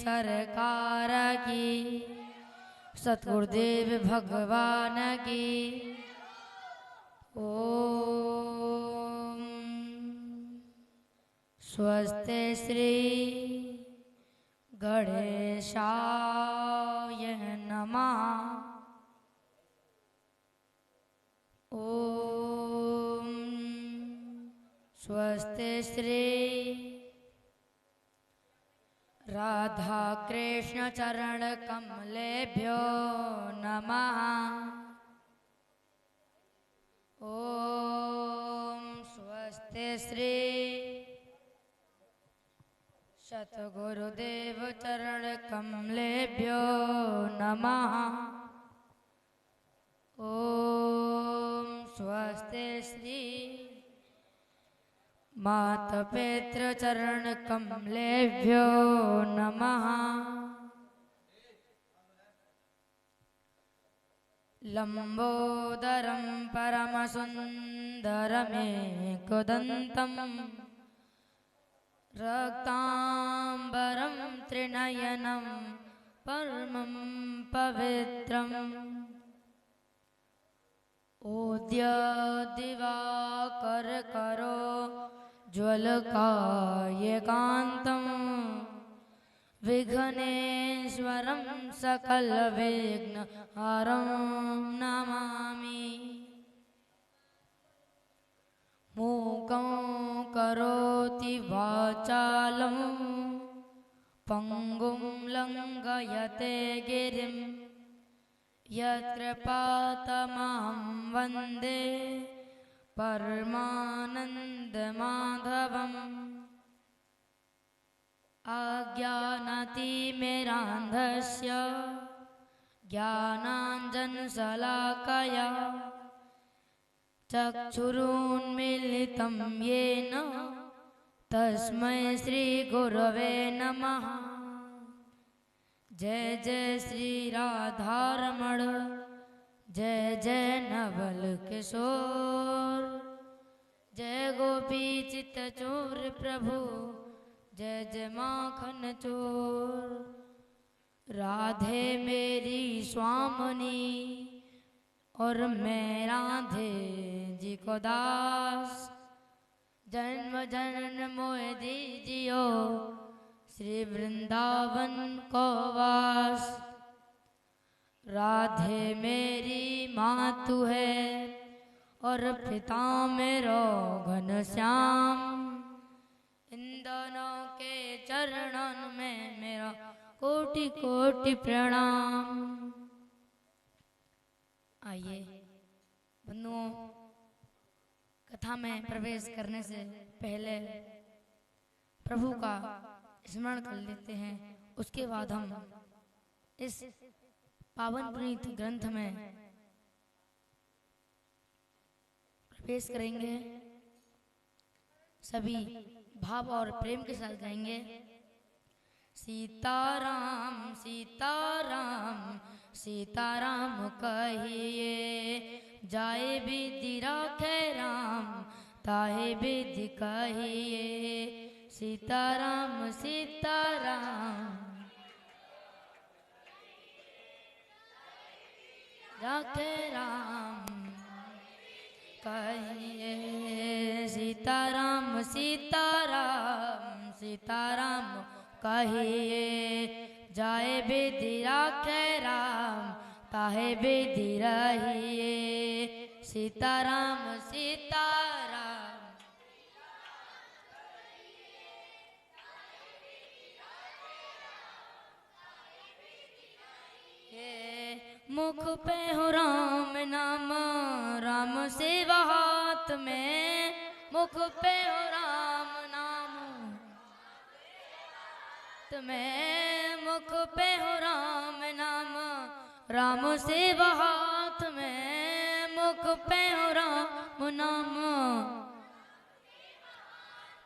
सरकार की, सतगुरुदेव भगवान की। ओम स्वस्ति श्री गणेशाय नमः। ओम स्वस्ति श्री राधा कृष्ण चरण कमलेभ्यो नमः। ओम स्वस्ति श्री सतगुरुदेव चरण कमलेभ्यो नमः। ओम स्वस्ति श्री माता पितृ चरण कमलेभ्यो नमः। लंबोदरं परमसुंदरमेकदन्तं रक्तांबरं त्रिनयनं परमं पवित्रम् उद्य दिवाकर करो ज्वलकायकान्तं विघ्नेश्वरं सकलविघ्नहरं नमामि। मूकं करोति वाचालं पंगुं लंघयते गिरिं यत्कृपातमहं वन्दे परमानन्दमाधवम्। अज्ञानतिमिरान्धस्य ज्ञानाञ्जनशलाकया चक्षुरुन्मीलितं येन तस्मै श्रीगुरवे नमः। जय जय श्री राधारमण, जय जय नवल किशोर, जय गोपी चित्त चोर प्रभु, जय जय माखन चोर। राधे मेरी स्वामिनी और मैं राधे जी को दास, जन्म जन्म मोह दीजियो श्री वृंदावन को वास। राधे मेरी मातु है और पिता मेरो घनश्याम, इन दोनों के चरणों में मेरा कोटि कोटि प्रणाम। आइए बंधुओं, कथा में प्रवेश करने से पहले प्रभु का स्मरण कर लेते हैं। उसके बाद हम इस पावन पुनीत ग्रंथ में प्रवेश करेंगे। सभी भाव और प्रेम के साथ गाएंगे। सीताराम सीताराम सीताराम कहिए, जाए विधि राखे राम ताहे विधि कहिए। सीताराम सीताराम राखे राम कहिए। सीताराम सीताराम सीताराम कहिए, जाए विधि राखे राम ताहे विधि रहिए। सीताराम सीताराम मुख पे हो राम नाम, राम सेवा हाथ में। मुख पे हो राम नाम में, मुख पे हो राम नाम, राम सेवा हाथ में। मुख पे हो राम नाम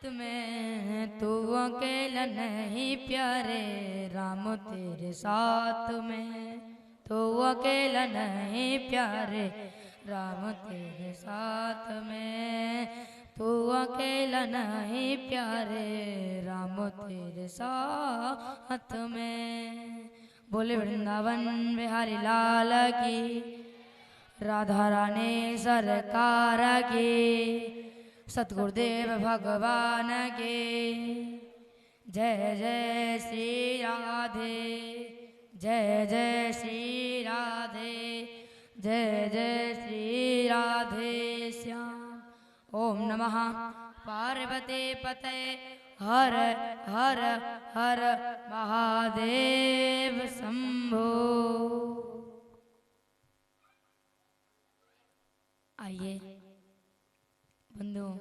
तुम्हें, तू अकेला नहीं प्यारे राम तेरे साथ में। तो अकेला नहीं प्यारे राम तेरे साथ में। तू अकेला नहीं प्यारे राम तेरे साथ में। बोले वृंदावन बिहारी लाल की, राधा रानी सरकार की, सतगुरुदेव भगवान की। जय जय श्री राधे, जय जय श्री राधे, जय जय श्री राधे श्याम। ओम नमः पार्वती पते हर हर हर महादेव शंभो। आइए बंधुओं,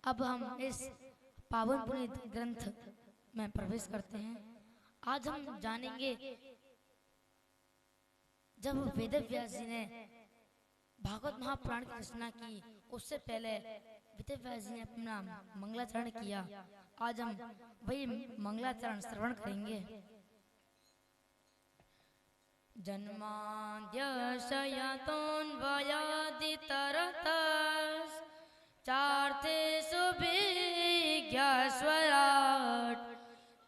अब हम इस पावन पुनीत ग्रंथ में प्रवेश करते हैं। आज हम जानेंगे, जब वेद व्यास जी ने भागवत महापुराण की रचना की, उससे पहले वेद व्यास जी ने अपना मंगलाचरण किया। आज हम वही मंगलाचरण श्रवण करेंगे। जन्माद्यशयतोऽन्वयादितरतस् चार्थेषु विज्ञस्वराट्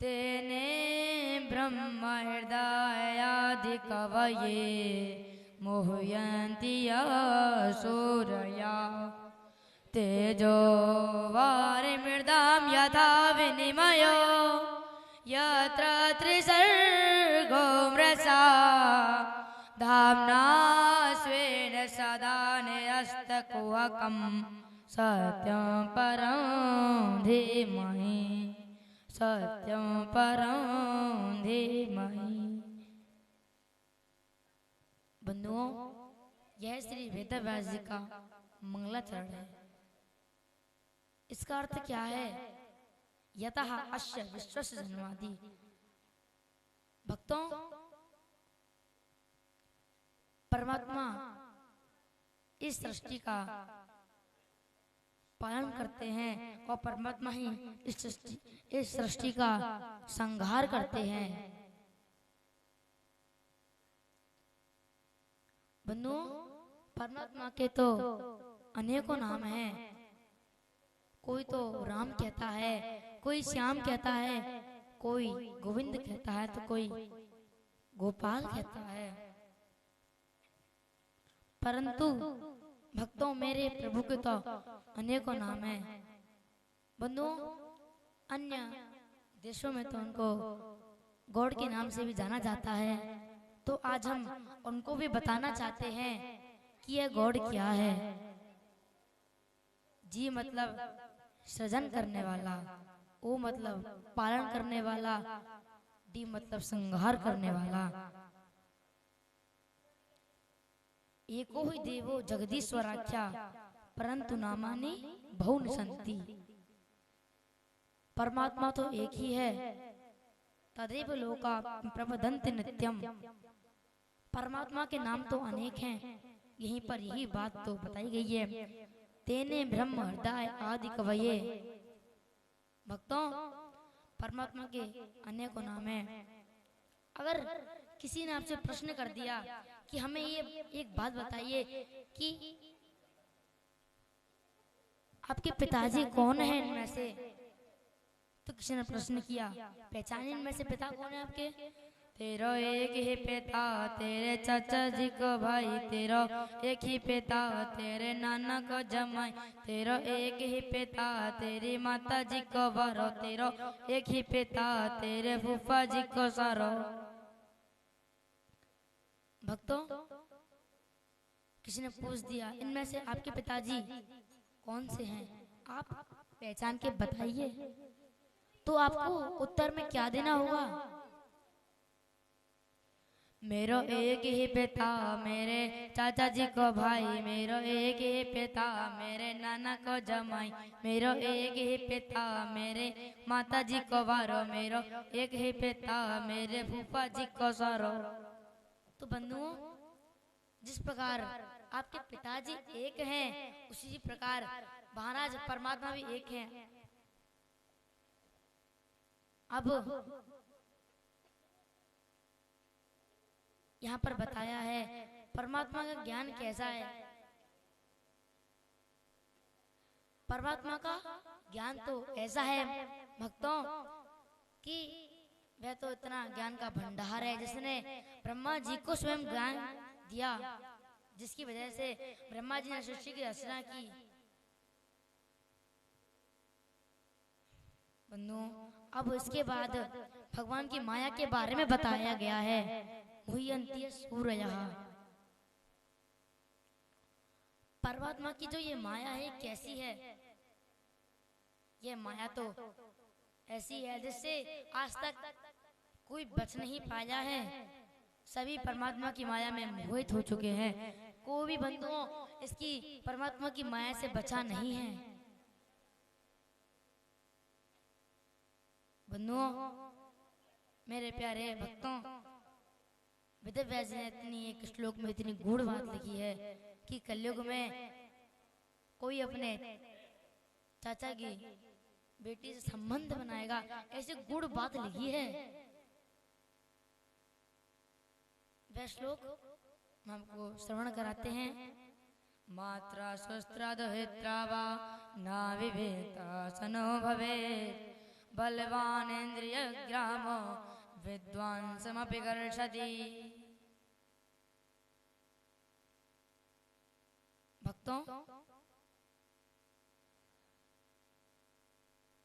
तेने ब्रह्म हृदयादिकवये मोहयन्ति सूरया। तेजो वारिमृदां यथा विनिमयो यत्र त्रिसर्गो मृषा धाम्ना स्वेन सदा निरस्तकुहकं सत्यं परं धीमहि, सत्यं परं धीमहि। बंधुओं, यह श्री वेद व्यास जी का मंगलाचरण है। इसका अर्थ क्या है? यतः अस्य विश्वस्य जन्मादि। भक्तों, परमात्मा इस सृष्टि का पालन करते हैं और परमात्मा ही इस सृष्टि का संहार करते हैं। बंधुओं, परमात्मा के तो अनेकों नाम हैं। कोई तो राम कहता है, कोई श्याम कहता है, कोई गोविंद कहता है, तो कोई गोपाल कहता है। परंतु भक्तों, मेरे प्रभु के तो अनेकों नाम हैं। बंधुओं, अन्य देशों में तो उनको गॉड के नाम से भी जाना जाता है। तो आज हम उनको भी बताना चाहते हैं कि यह गॉड क्या है। जी मतलब सृजन करने वाला, ओ मतलब पालन करने वाला, डी मतलब संहार करने वाला। एको ही देवो जगदीश्वराख्या परंतु नामानि बहुन संति। परमात्मा तो एक ही है, तदेव लोका प्रवदन्ति नित्यम। परमात्मा के नाम तो अनेक हैं, यहीं पर यही बात तो बताई गई है। तेने ब्रह्म हृदय आदि कवये। भक्तों, परमात्मा के अनेकों नाम हैं। अगर किसी ने आपसे प्रश्न कर दिया कि हमें ये एक बात बताइए कि आपके पिताजी कौन है इनमें से, तो किसी ने प्रश्न किया, पहचान इनमें से पिता कौन है आपके? तेरा एक ही पिता, तेरे चाचा जी को भाई, तेरा एक ही पिता, तेरे नाना को जमाई, तेरा एक ही पिता, तेरी माता जी को बरो, तेरा एक ही पिता, तेरे फूफा जी को सरो। भक्तों, किसी ने पूछ दिया इनमें से आपके पिताजी कौन से हैं, आप पहचान के बताइए। तो आपको उत्तर में क्या देना होगा? मेरो एक ही पिता, मेरे चाचा जी को भाई, मेरो एक ही पिता, मेरे नाना को जमाई, मेरो एक ही पिता, मेरे माता जी को वारो, मेरो एक ही पिता, मेरे फूफा जी को सरो। तो बंधुओं, जिस प्रकार आपके पिताजी एक हैं, उसी प्रकार महाराज परमात्मा भी एक हैं। अब यहाँ पर बताया है परमात्मा का ज्ञान कैसा है। परमात्मा का ज्ञान तो ऐसा है भक्तों कि वह तो इतना ज्ञान का भंडार है जिसने ब्रह्मा जी को स्वयं ज्ञान दिया, जिसकी वजह से ब्रह्मा जी ने सृष्टि की रचना की। बंधुओं, अब इसके बाद भगवान की माया के बारे में बताया गया है। मुह्यन्ति सूरयः, परमात्मा की जो ये माया है कैसी है? ये माया तो ऐसी है जिससे आज तक कोई बच नहीं पाया है। सभी परमात्मा की माया में मोहित हो चुके हैं। कोई भी बंधुओं इसकी परमात्मा की माया से बचा नहीं है। बंधुओं, मेरे प्यारे भक्तों, वेदव्यास ने इतनी एक श्लोक में इतनी गूढ़ बात लिखी है कि कलयुग में कोई अपने चाचा की बेटी से संबंध बनाएगा, ऐसी गूढ़ बात लिखी है। वह श्लोक हमको श्रवण कराते हैं। मात्रा शस्त्रादहित्रा वा ना विवेता सनो भवेत्, बलवान इंद्रिय ग्रामो विद्वांसमपि कर्षति। भक्तों,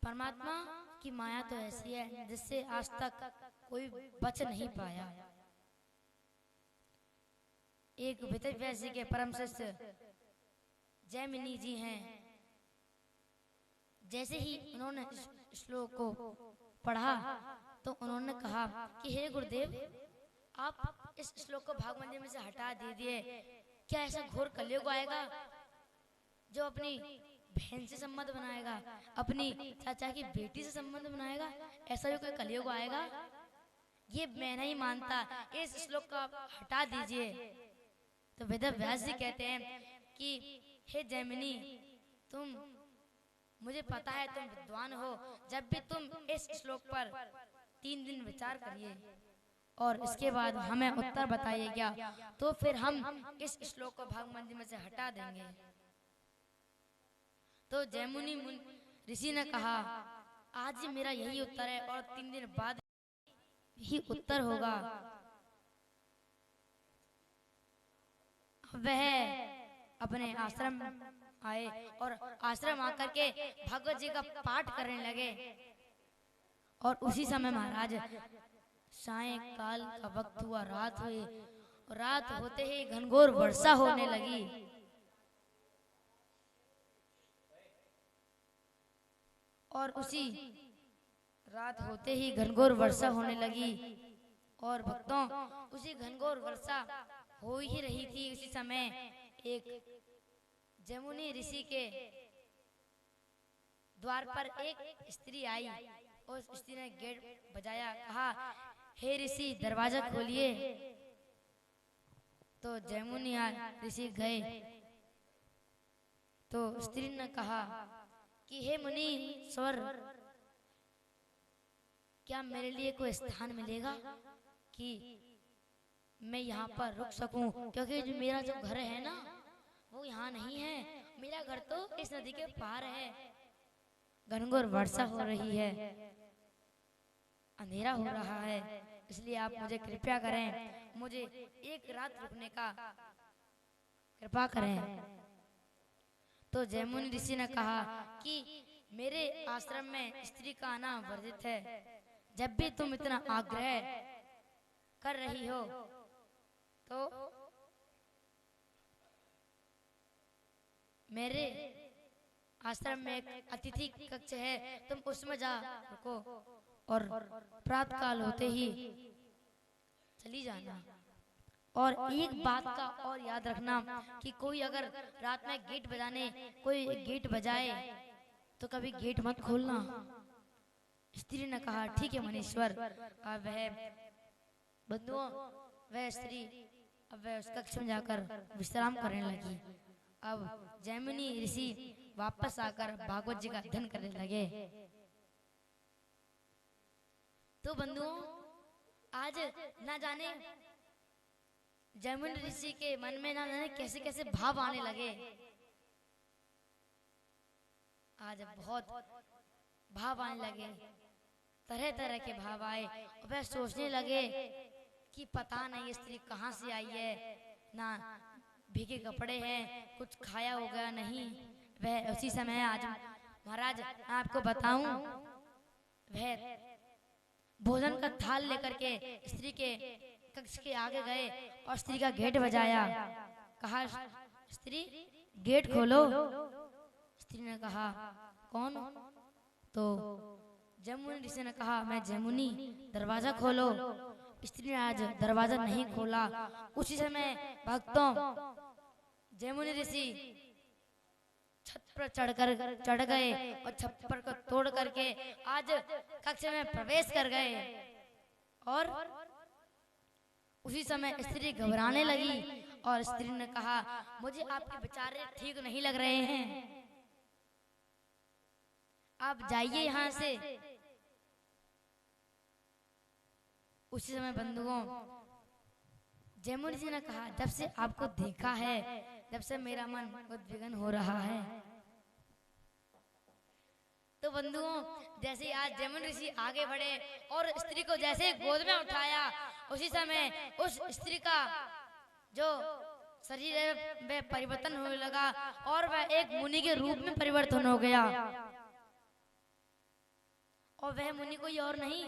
परमात्मा की माया तो ऐसी है जिससे आज तक कोई बच नहीं पाया। एक वेदव्यास जी के परम शिष्य जैमिनी जी हैं। जैसे ही उन्होंने श्लोक को पढ़ा तो उन्होंने कहा कि हे गुरुदेव, आप इस श्लोक को भागवत में से हटा दीजिए। क्या ऐसा घोर कलयुग आएगा जो अपनी बहन से संबंध बनाएगा, अपनी चाचा की बेटी से संबंध बनाएगा? ऐसा भी कोई कलयुग आएगा? ये मैं नहीं मानता, इस श्लोक को आप हटा दीजिए। तो वेदव्यास जी कहते हैं कि हे जैमिनी, तुम, मुझे पता है तुम विद्वान हो, जब भी तुम इस श्लोक पर 3 दिन विचार करिए और इसके बाद हमें उत्तर बताइएगा, तो फिर हम इस श्लोक को भागवत में से हटा देंगे। तो जैमिनी ऋषि ने कहा, आज मेरा यही उत्तर है और 3 दिन बाद यही उत्तर होगा। वह अपने आश्रम आए और आश्रम आकर के भगवत जी का पाठ करने लगे। और उसी समय महाराज सायंकाल का वक्त हुआ, रात हुई। रात होते ही घनघोर वर्षा होने लगी। और उसी रात होते ही घनघोर वर्षा होने लगी। और भक्तों, उसी घनघोर वर्षा हो ही रही थी। उसी समय एक जैमिनी ऋषि के द्वार पर एक स्त्री आई। उस स्त्री ने गेट बजाया, कहा, हे ऋषि, दरवाजा खोलिए। तो जैमिनी ऋषि गए तो स्त्री ने कहा कि हे मुनि स्वर, क्या मेरे लिए कोई स्थान मिलेगा कि मैं यहाँ पर रुक सकूं? क्योंकि जो मेरा जो घर है ना, वो यहाँ नहीं है। मेरा घर तो इस नदी के पार है। घनघोर वर्षा हो रही है, अंधेरा हो रहा है, इसलिए आप मुझे कृपया करें, मुझे एक रात रुकने का कृपा करें। तो जैमिनी ऋषि ने कहा कि मेरे आश्रम में स्त्री का आना वर्जित है। जब भी तुम इतना आग्रह कर रही हो तो मेरे आश्रम में एक अतिथि कक्ष है, तुम उसमें जा रुको और प्रातः काल होते ही चली जाना। और एक बात का और याद रखना कि कोई अगर रात में गेट बजाने कोई गेट बजाए तो कभी गेट मत खोलना। स्त्री ने कहा, ठीक है मनीश्वर। अब वह बंधुओं, वह स्त्री अब वह उस कक्ष में जाकर विश्राम करने लगी। अब जैमिनी ऋषि वापस आकर भागवत जी का अध्ययन करने लगे। तो बंधुओं, आज ना जाने जैमिनी ऋषि के मन में ना जाने कैसे कैसे भाव आने लगे। आज बहुत भाव आने लगे, तरह तरह के भाव आए और वह सोचने लगे कि पता नहीं ये स्त्री कहाँ से आई है, ना भीगे कपड़े हैं, कुछ खाया होगा नहीं। वह उसी समय आज महाराज आपको बताऊं, वह भोजन का थाल लेकर के स्त्री के कक्ष के आगे गए और स्त्री का गेट बजाया। कहा, स्त्री गेट खोलो। स्त्री ने कहा, कौन? तो जमुनी ऋषि ने कहा, मैं जमुनी, दरवाजा खोलो। स्त्री ने आज दरवाजा नहीं खोला। उसी समय भक्तों जमुनी ऋषि छत पर चढ़ गए और छप्पर को तोड़ करके आज कक्ष में प्रवेश कर गए। और उसी समय स्त्री घबराने लगी और स्त्री ने कहा, मुझे आपके विचार ठीक नहीं लग रहे हैं, आप जाइए यहाँ से। उसी समय बंधुओं जमुनी जी ने कहा, जब से आपको देखा है जब से मेरा मन उद्विग्न हो रहा है। तो बंधुओं जैसे आज जमुनी ऋषि आगे बढ़े और स्त्री को जैसे गोद में उठाया, उसी समय उस स्त्री का जो शरीर में परिवर्तन होने लगा और वह एक मुनि के रूप में परिवर्तन हो गया। और वह मुनि कोई और नहीं,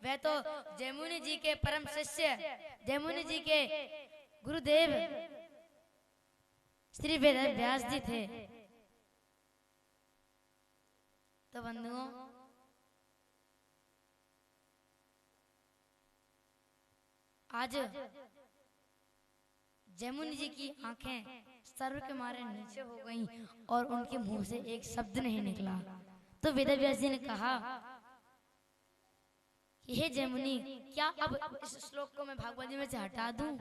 वह तो जमुनी जी के परम शिष्य, जमुनी जी के गुरुदेव श्री वेद व्यास जी थे। तो बंधुओं आज जमुनी जी की आंखें सर्व के मारे नीचे हो गईं और उनके मुंह से एक शब्द नहीं निकला। तो वेद व्यास जी ने कहा, हे जमुनी, क्या अब इस श्लोक को मैं भागवत जी में से हटा दूं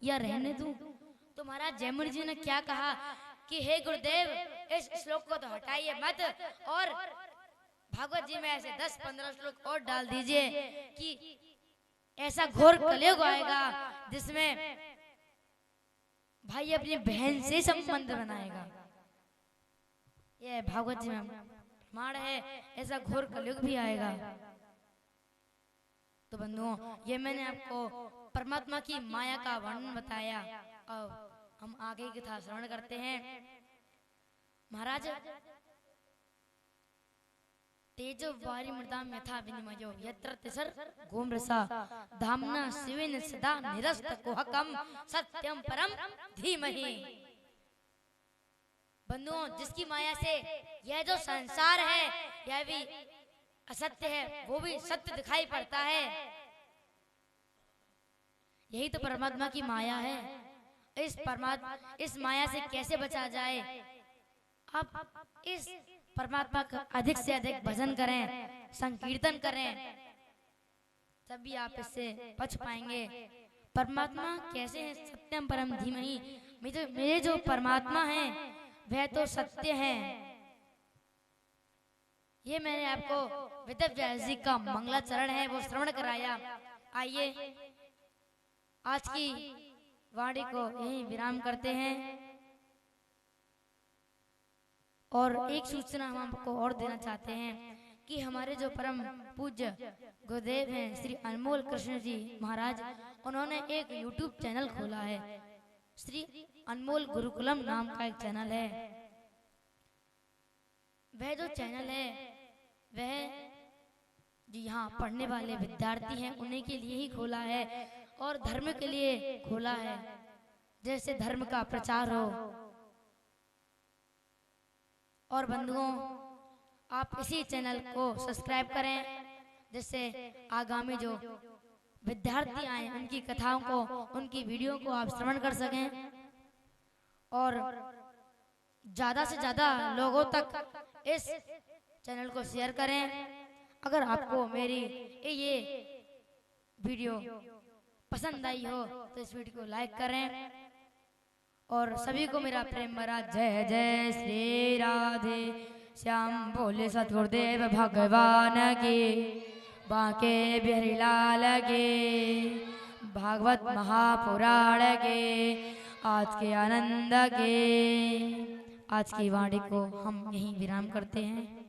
या रहने दूं? तो महाराज जमुनी जी ने क्या कहा कि हे गुरुदेव, इस श्लोक को तो हटाइए मत और भागवत जी में ऐसे 10-15 श्लोक और डाल दीजिए कि ऐसा घोर कलयुग आएगा जिसमें भाई अपनी बहन से संबंध बनाएगा। यह भागवत जी में प्रमाण है, ऐसा घोर कलयुग भी आएगा। तो बंधुओं ये मैंने आपको परमात्मा की माया का वर्णन बताया। अब हम आगे की कथा श्रवण करते हैं। महाराज तेजो वारी मृदाम यथा विनिमयो यत्र तिसर गोमृषा धामना शिवेन सदा निरस्त कुहकम सत्यम परम धीमहि। बंधुओं जिसकी माया से यह जो संसार है यह भी असत्य है, वो भी सत्य दिखाई पड़ता है। यही तो परमात्मा की माया है। इस माया से कैसे बचा जाए? आप इस परमात्मा का अधिक से अधिक भजन करें, संकीर्तन करें, तभी आप इससे बच पाएंगे। परमात्मा कैसे है? सत्यम परम धीमहि। मेरे जो परमात्मा है वह तो सत्य है। ये मैंने आपको वेद व्यास जी का मंगलाचरण है वो श्रवण कराया। आइए आज की वाणी को यहीं विराम करते हैं। और एक सूचना हम आपको और देना चाहते हैं कि हमारे जो परम पूज्य गुरुदेव हैं श्री अनमोल कृष्ण जी महाराज, उन्होंने एक YouTube चैनल खोला है, श्री अनमोल गुरुकुलम नाम का एक चैनल है। वह जो चैनल है वह जो यहाँ पढ़ने वाले विद्यार्थी हैं उन्हीं के लिए ही खोला है और धर्म के लिए खोला है, जैसे धर्म का प्रचार हो। और बंधुओं आप इसी चैनल को सब्सक्राइब करें, जिससे आगामी जो विद्यार्थी आए उनकी कथाओं को, उनकी वीडियो को आप श्रवण कर सकें और ज्यादा से ज्यादा लोगों तक इस चैनल को शेयर करें। अगर आपको मेरी ये वीडियो पसंद आई हो तो इस वीडियो को लाइक करें और सभी को मेरा प्रेम भरा जय जय श्री राधे श्याम बोले सतगुरुदेव भगवान की, बांके बिहारी लाल के, भागवत महापुराण के, आज के आनंद के। आज की वाणी को हम यहीं विराम करते हैं।